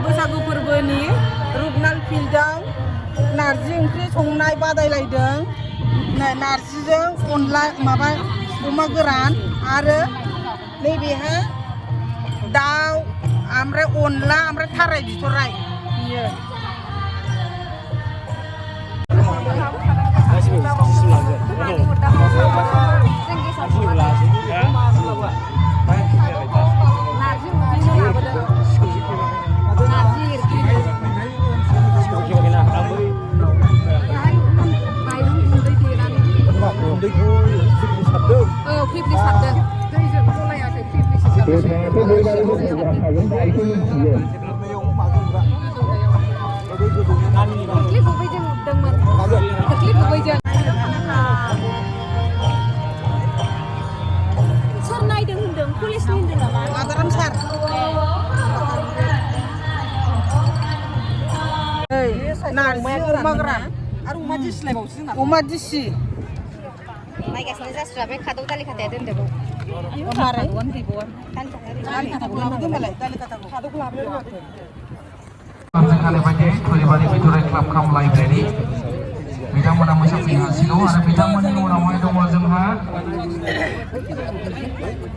बैसागु फोरबोनि रुपनाल फिल्डआव नारजि ओंख्रि संनाय बादायलायदों। नारजिजों अनला माबा अमा गोरान आरो नैबेहा दाउ ओमफ्राय अनला ओमफ्राय थाराय बिथराय बियो। Soal naideng hendeng, pulis hendeng apa? Mataram sar. Narji अमा गोरान आरो अमा दिसि लायबावसो जोंना। अमा दिसि माइ गासैनि जास्रा बे खादौ दालि खाथाया दोनदों। मारै दालि खाथाखौ लाबोदों मालाय दालि खाथाखौ खादौखौ लाबोदों। kali baca Kulibali Bidurai Club Kam Library bidang mana masuk hasil ada bidang mana orang-orang itu wajahnya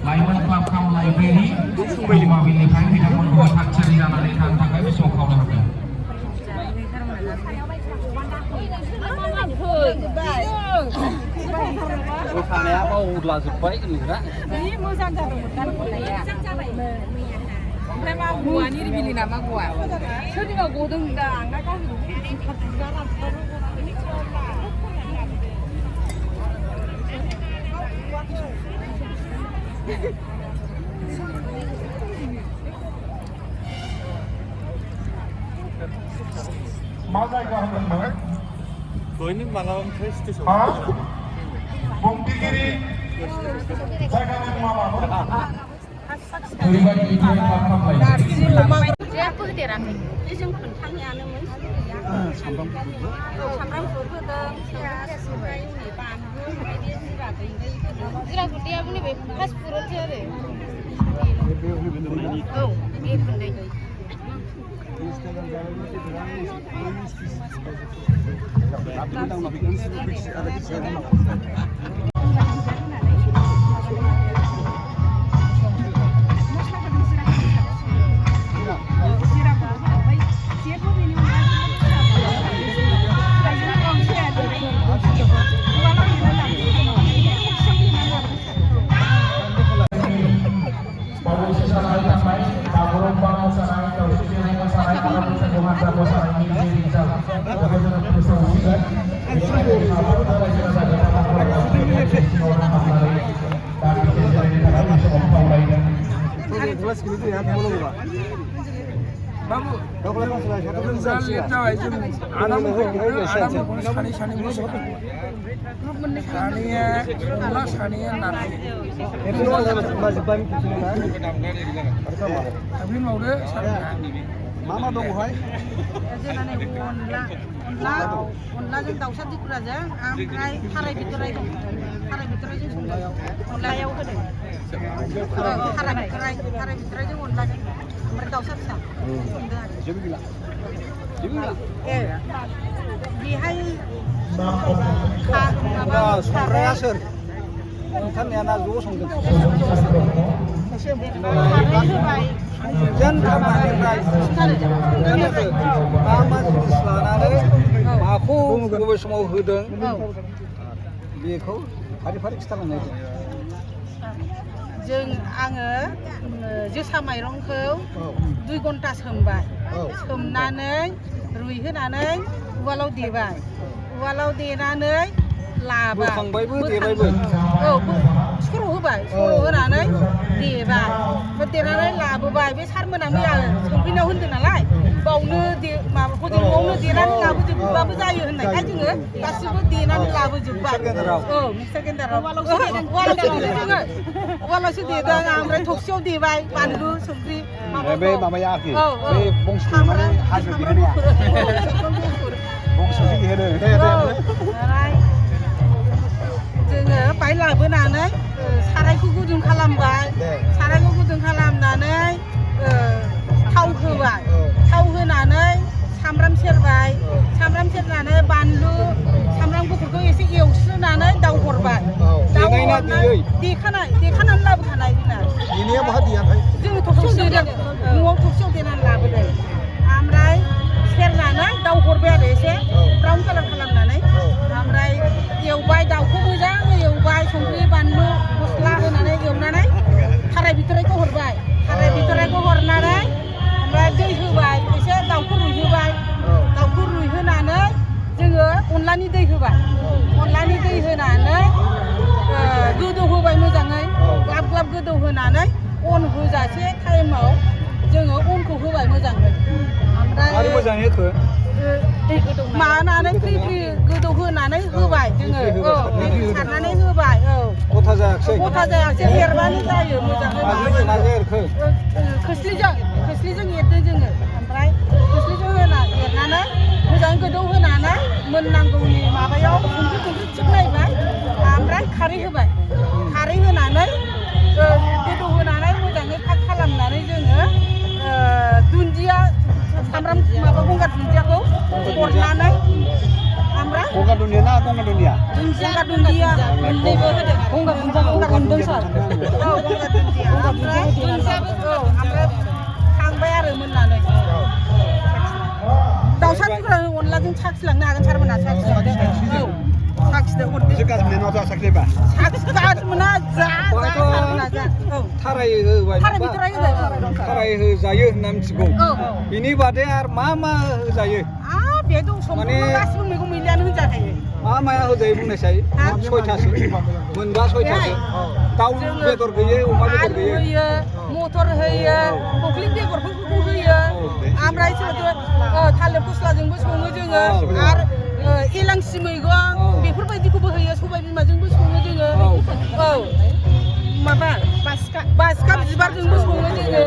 Library Club Kam Library cuma bilikan bidang mana buat hak cari dalam lihat tak bisa kau lakukan. Bukannya mau udah supaya ini kan? Ini mau sangat kan ya. Oke mah gua ini dipilih nama gua. Jadi nggak godong nggak angkat kan? Mana yang hendak? Ini malam festival. Bukti kiri. Saya kasih mama. Kulibali Bidurai Club Kam Library. Narji अमा जेबो होदेराखै बे जों खोन्थानायानोमोन सामब्राम गुफुर होदों बानलु जिरा गुन्दैयाबो नैबे फास फुरनसो आरो औ बे गुन्दै Mama dong hai. अनलाजों दाउसा दिखुराजों ओमफ्राय थाराय बिथरायजों संनायाव अनलायाव होदों। थाराय बिथरायजों अनलाजों ओमफ्राय दाउसा फिसा संदों आरो। बेहाय माबा संग्राया सोर? नोंथांनियाना ज' संदों। खारै होबाय। Jan kamaniफ्राय मा जिनिस लानानै माखौ बबे समाव होदों बेखौ फारि खिथालांनाय आङो जोसा माइरंखौ 2 घन्टा सोमबाय सोमनानै रुइहोनानै उवालाव देनानै लाबाय बोखांबायबो देबायबो सर' होबाय सर' होनानै देबाय देनानै लाबोबाय बे सारमोना मैया संफैनायाव होनदों नालाय बावनो माबाखौ न'आवनो देनानै लाबोजोबबाबो जायो होननायखाय जोङो गासिबो देनानै लाबोजोबबाय मिक्सार ग्राइन्डाराव उवालावसो देदों ओमफ्राय थबसियाव देबाय बानलु संख्रि बे माबाया आखि बे बंसि माने हाजो बिहोनाया बंसि बिहोनो जोङो बाय लाबोनानै सारायखौ गुदुं खालामबाय सारायखौ गुदुं खालामनानै थाव होबाय थाव सामब्राम सेरबाय सामब्राम सेरनानै बानलु सामब्राम गुफुरखौ एसे एवस्रोनानै दाउ हरबाय दाउ हरनानै देखानानै लाबोखानाय जोंना देनाया बहा देयाथाय जोङो थबसियाव देदों न'आव थबसियाव देनानै लाबोदों ओमफ्राय सेरनानै दाउ हरबाय आरो एसे ब्राउन कालार खालामनानै ओमफ्राय एवबाय दाउखौ मोजाङै एवबाय संख्रि बानलु मस्ला होनानै एवनानै थाराय बिथराइखौ हरबाय थाराय बिथराइखौ हरनानै ओमफ्राय दै होबाय एसे दाउखौ रुइहोबाय दाउखौ रुइहोनानै जोङो अनलानि दै होबाय अनलानि दै होनानै गोदौ होबाय मोजाङै ग्लाब ग्लाब गोदौ होनानै अन होजासे टाइमाव जोङो अनखौ होबाय मोजाङै ओमफ्राय मोजाङै होखो मानानै फ्रि फ्रि गोदौ होनानै होबाय जोङो सारनानै होबाय गथा जायाखै गथा जायाखै एरबानो जायो मोजाङै खोस्लिजों एरदों जोङो ओमफ्राय खोस्लिजों एरनानै मोजाङै गोदौ होनानै मोननांगौनि माबायाव संख्रि थिग नायबाय ओमफ्राय खारै होबाय खारै होनानै गोदौ होनानै मोजाङै पाक खालामनानै जोङो दुन्दिया सामब्राम माबा गंगार दुन्दियाखौ हरनानै ओमफ्राय गंगार दुन्दिया ना गंगार दुन्दिया गंगार दुन्दिया मोननैबो होदों गंगार मोनदों सार गंगार दुन्दिया ओमफ्राय खांबाय आरो मोननानै दाउसा थुख्रा अनलाजों साखिलांनो हागोन सारमोना साखिलांदों साखिदो हरदो साखिमोना थाराय होबाय थाराय होजायो होनना मिथिगौ बिनि बादै आरो मा होजायो बेथ' माने गासिबो मैगं मैलायानो होजाखायो माया होजायो बुंनायसाय 6थासो मोनबा 6थासो दाउ बेदर गैयै अमा बेदर गैयै होयो मटर होयो खख्लिं बेगरफोरखौ होयो ओमफ्राय थालिर फस्लाजोंबो सङो जोङो आरो एलांसि मैगं बेफोरबायदिखौबो होयो सबाय बिमाजोंबो सङो जोङो माबा बासिखा बिबारजोंबो सङो जोङो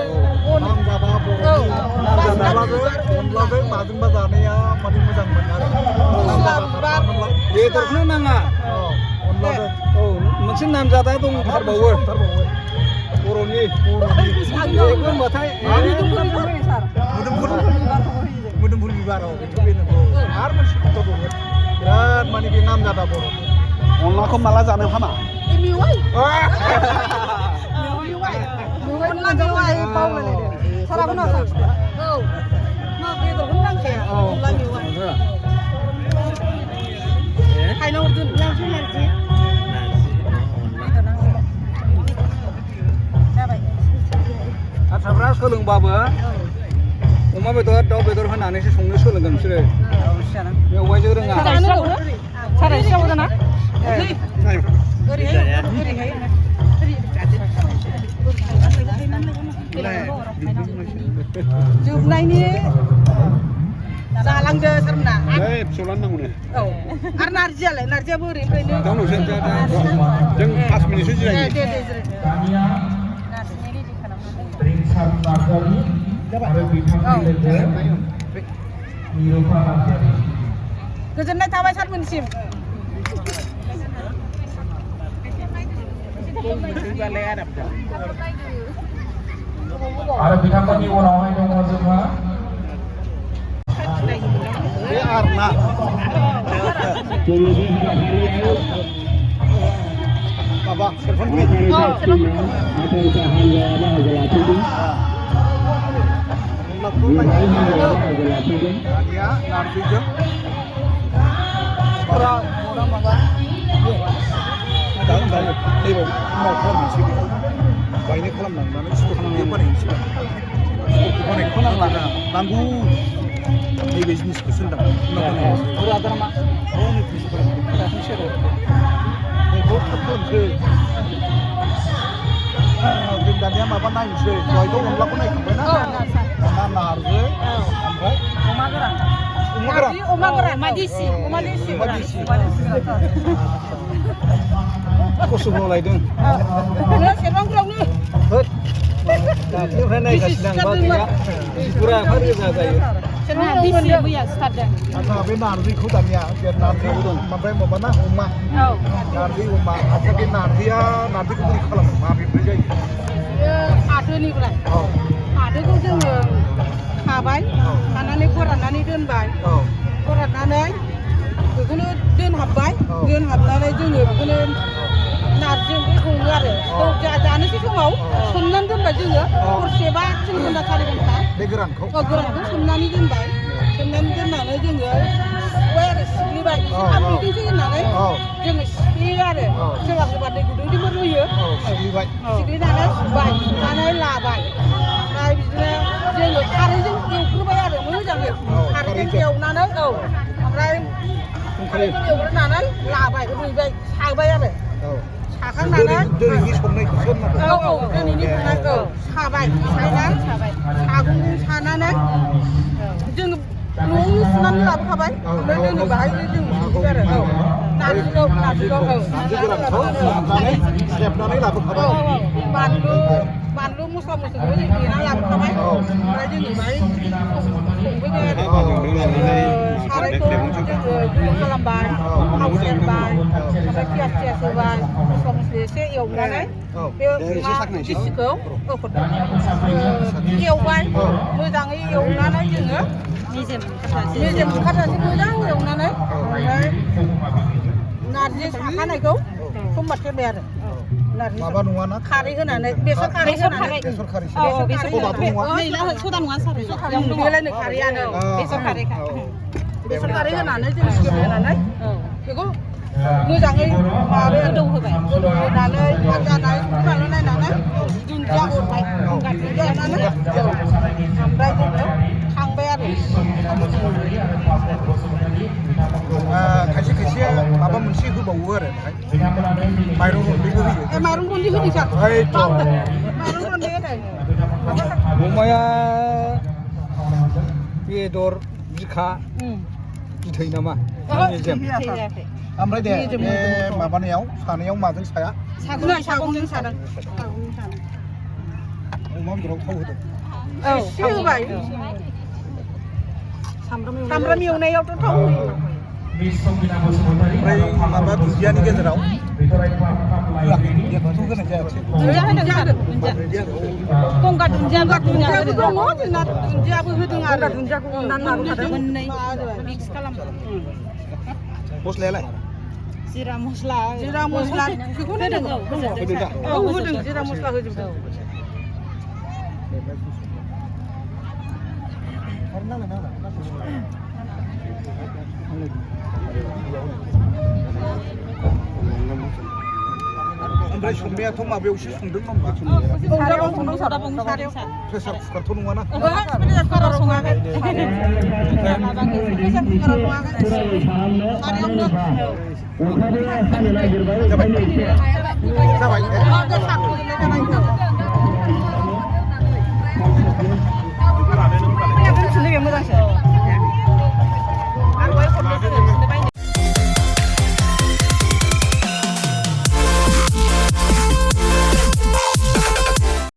अनलाजों माजोंबा जानाया माने मोजां मोनो आरो बेदरखौनो नाङा मोनसे नामजादा दंथारबावो बर'नि बेखौ होनबाथाय मोदोमफुल बिबाराव बेथ' बेनो आरो मोनसे खोथा दङ बिराद माने बे नामजादा बर' अनलाखौ माला जानो हामा मेवाइ बावलायलायदों साराबो ना बेदरखौनो नांखाया अनला मेवाइ खायना हरदों नारजि जाबाय हारसाफ्रा सोलोंबाबो अमा बेदर दाउ बेदर होनानैसो संनो सोलोंगोन बिसोरो मेवाइजों रोङा सारा एसे जाबाय ना ओरैहाय जोबनायनि जालांदो सारमोना फिसौलानो नांगौनो आरो नारजियाबो ओरैनिफ्रायनो जों 5 मिनिटसो जिरायो दे गोजोननाय थाबाय सारमोनसिम आरो बिथांमोननि उनावहाय दङ जोंहा बे आरोना माबा सेरफांगुरि दानिया नारजिजों माबा दायो नैबाव उनाव खालामनोसै बेखौ गायनाय खालामनांनानै स्ट'र खालामनानै बानायनोसै बानायखौ नांला नांगौ नैबे जिनिसखौसो होनदां बेखौ थाब खालामसै जों दानिया माबा नायनोसै दहायथ' अनलाखौ नायखांबायना दाना नारजि ओमफ्राय अमा गोरान देसि खस्थ' लायदों सेरफांगुरियावनो दाख्लिनिफ्राय नायगासिनो आं मा गैया बिगुरा एफा रोजा जायो आंहा बे नारजिखौ दानिया बे नारजिबो दं ओमफ्राय माबाना अमा नारजि अमा आच्छा बे नारजिखौ बोरै खालामो माबेनिफ्राय जायो फाथोनिफ्राय फाथोखौ जोङो खाबाय खानानै फोराननानै दोनबाय फोराननानै बेखौनो दोनहाबबाय दोनहाबनानै जोङो बेखौनो नारजि ओंख्रि सङो आरो जानोसै समाव सोमनानै दोनबाय जोङो हरसे बा 3 घन्टा 4 घन्टा बे गोरानखौ सोमनानै दोनबाय सोमनानै दोननानै जोङो सुबाय आरो सिग्लिबाय एसे खामफ्रिजोंसो होनानै जोङो सिग्लियो आरो सोरबा सोरबा दै गुदुंजोंबो रुयो सिग्लिनानै सुबाय सुनानै लाबाय ओमफ्राय बिदिनो जोङो खारैजों एवग्रोबाय आरो मोजाङै खारैजों एवनानै ओमफ्राय खारैजों एवग्रोनानै लाबाय रुइबाय साबाय आरो साखांनानै दिनैनि संनायखौसो होननांगौ दिनैनि संनायखौ साबाय सागंजों सानानै जोङो न'आवनो सुनानै लाबोखाबाय ओमफ्राय जोङो बाहाय जों संबाय आरो नारजिखौ नारजि गोरानखौ लाबोनानै सेबनानै लाबोखाबाय बानलु मस्ला मस्लिखौ जों देनानै लाबोखाबाय ओमफ्राय जोङो बाहाय संफैबाय आरो सारायखौ जोङो गुदुं खालामबाय थाव सेरबाय ओमफ्राय पियास होबाय मस्ला मस्लि एसे एवनानै बे गिसिखौ एवबाय मोजाङै एवनानै जोङो मेजेम ओंखारजासे मोजां एवनानै ओमफ्राय नारजि साखानायखौ समबार सेरबाय आरो माबा नङाना खारै होनानै बेसर खारै होनानै बेसर खारै सदा नङा बेलायनो खारैयानो बेसर खारै होनानै जों गेब्लेहोनानै बेखौ मोजाङै गोदौहोनानै जानाय संख्रि बानलु नायनानै दुन्दिया हरबाय गंगार दुन्दिया होनानै ओमफ्राय जोङो खांबाय आरो खायसे खायसेया माबा मोनसे होबावो आरो माइरं रन्दैबो होयो माइरं रन्दै होदों सार माइरं रन्दै होदों अमाया बेदर बिखा बिथै नामा ओमफ्राय दे बे माबानायाव सानायाव माजों साया सागंजों सादों अमा बेदराव थाव होदों एसे होबाय सामब्राम एवनायावथ' थाव होयो ओमफ्राय माबा दुन्दियानि गेजेराव दुन्दियाखौथ' होनाय जायासै गंगार दुन्दियाबो दङ जोंना दुन्दियाबो होदों आरो दुन्दियाखौ उननानै लाबोखादों मोननै मिक्स खालामदों मस्लायालाय जिरा मस्ला बेखौनो होदों होदों जिरा मस्ला होजोबदों ओमफ्राय संनायाथ' माबायावसो संदों नामा प्रेसार कुकारथ' नङाना प्रेसार कुकाराव सङाखै प्रेसार कुकाराव सङाखै जाबाय